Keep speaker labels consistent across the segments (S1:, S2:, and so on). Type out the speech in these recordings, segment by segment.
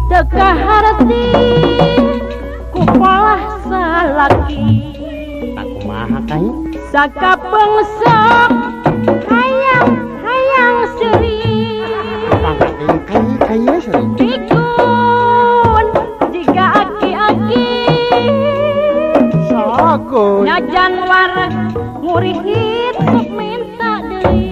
S1: Dekaharti kupolah salaki
S2: tak kumaha kain
S1: saka pengsok hayang seri
S2: pangkatin kain sering
S1: pikun jika aki-aki
S2: sakun
S1: najan wareg ngurihit sok minta deui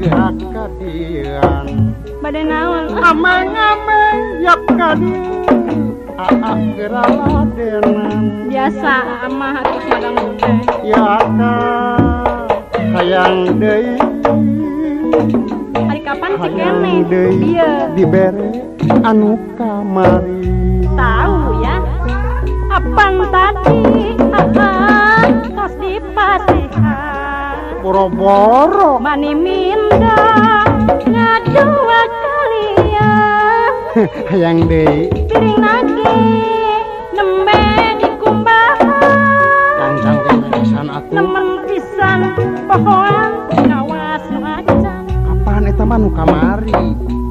S2: gerak kadian
S1: bade naon
S2: amang-amang yap kadian geraladenan
S1: biasa mah atuh madang teh
S2: ya ka hayang deui
S1: hari kapan cek
S2: hayang
S1: kene
S2: deui
S1: ieu
S2: dibere anu kamari
S1: tahu ya apang tadi tos dipasihan
S2: boro-boro
S1: mani minda ngadua kalian
S2: hayang deui
S1: piring lagi nembe dikumbahan
S2: kancang kene pisan atuh
S1: nemen pisan pohon ngawas nu acan
S2: apaan eta mah nu kamari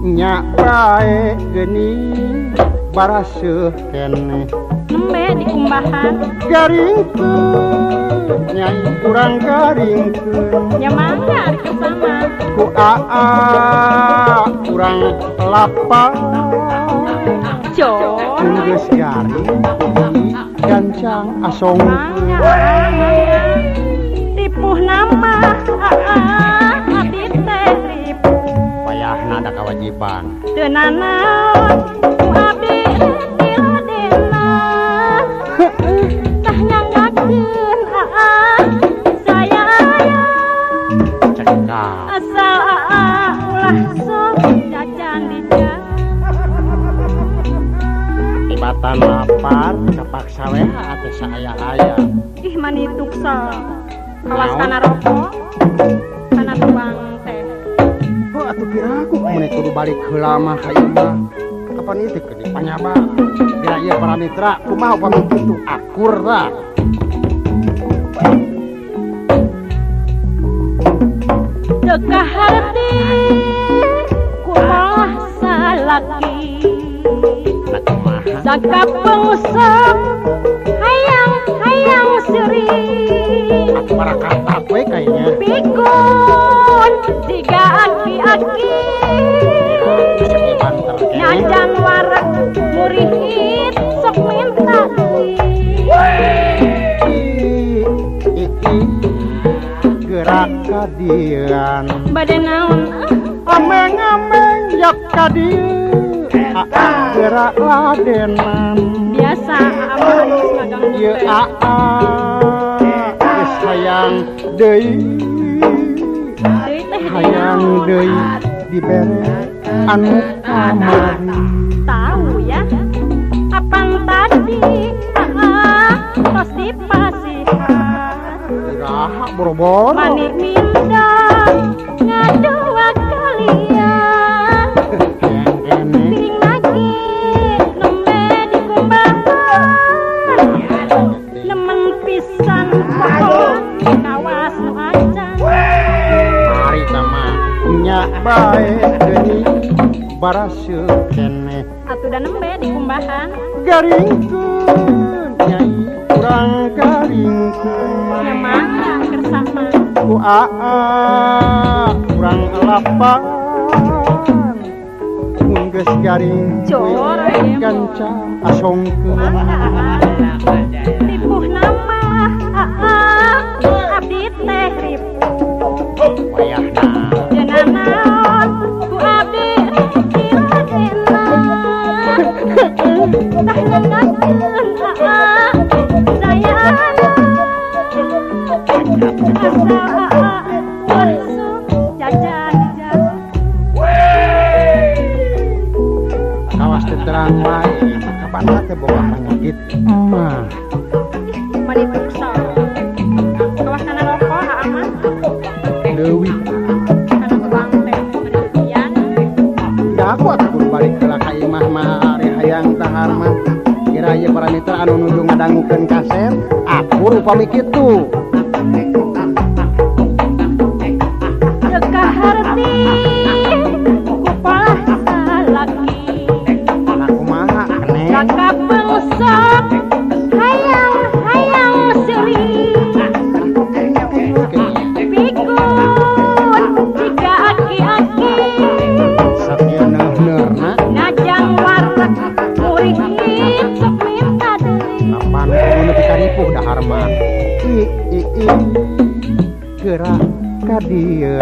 S2: nya bae geuning baraseuh keneh
S1: nembe dikumbahan
S2: garingkeun nyai urang garingkeun
S1: nya mangga ari kesana
S2: ku urang lapar
S1: cor
S2: geus garing gancang asong
S1: mangga tipuh nama hati teh ripuh
S2: payahna ada kewajiban
S1: teu nanaon ku abdi diladena tah nyanggakeun saya
S2: cekak
S1: asal ulah sok jajan dijak
S2: tibatan lapar kapaksa we atuh saaya-aya
S1: ih manituk sok kawas kana rokok kana tuang teh
S2: oh atuh kiraku mun kudu balik heula mah ka ieu mah kapan ieu teh di panyaba bila ieu para mitra kumaha upami kitu akur tah
S1: dekaharti kumaha salaki saka pengsok hayang seri
S2: aku barakata we kayaknya
S1: pikun jika aki-aki najan wareg murihit sok minta
S2: gerak kadian
S1: bade naon
S2: ameng-ameng yap kadieu gerak ladenan
S1: biasa amah geus magang
S2: ieu geus hayang deui hayang deui dibere anu kamari
S1: tahu ya apang tadi tos dipasihan
S2: iraha boro-boro
S1: mani minda ngadua kalian
S2: hayang kene
S1: piring lagi nembe dikumbahan nemen pisan pohon kawas nu acan
S2: hari sama nya bae geuning baraseuh keneh
S1: atuh da nembe dikumbahan
S2: garingkeun nyai urang garingkeun
S1: nya mangga kersama
S2: ku urang lapar mun geus garing
S1: cor
S2: gancang asongkeun
S1: tipuh nama abdi teh ripuh
S2: wayahna
S1: jenah naon ku abdi diladena tah nyanggakeun saya jajan
S2: kawas teu terang wae kapan teh boga penyakit emah
S1: manituk sok
S2: leuwih.
S1: Kana tuang teh berlian.
S2: Ya aku atuh kudu balik heula ka imah mah ari hayang tahar mah. Kira ieu para mitra anu nuju ngadangukeun kaset, akur upami kitu.
S1: Dekaharti kupalah salaki.
S2: Nah kumaha Neng?
S1: Raka bengsok hayang seri. Pikun jika aki-aki.
S2: Sakieu neuh-neuhna
S1: Najang warak murid sok minta deui.
S2: kapan kudu nepi ka ripuh dahar mah. I gerak ka dieu.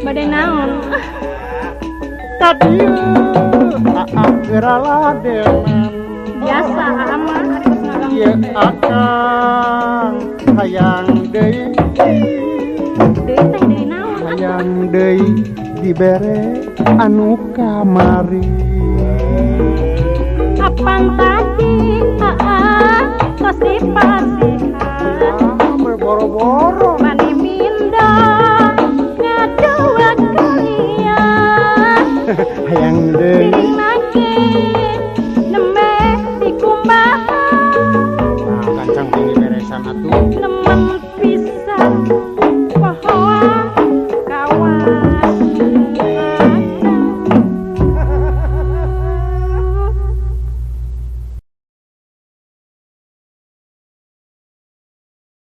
S1: Bade naon?
S2: Tadieu geura ladenan.
S1: Biasa ama ari geus ngagang.
S2: Ieu akang hayang deui.
S1: Deui teh deui naon?
S2: Hayang deui dibere anu kamari.
S1: Kapan tadi tos dipasihan.
S2: Berboro-boro
S1: Mani minda ngadua kalian.
S2: hayang deui.
S1: Siring nage nembe dikumbahan.
S2: Nah, kancang tinggi beresan atuh.
S1: Nemen pisan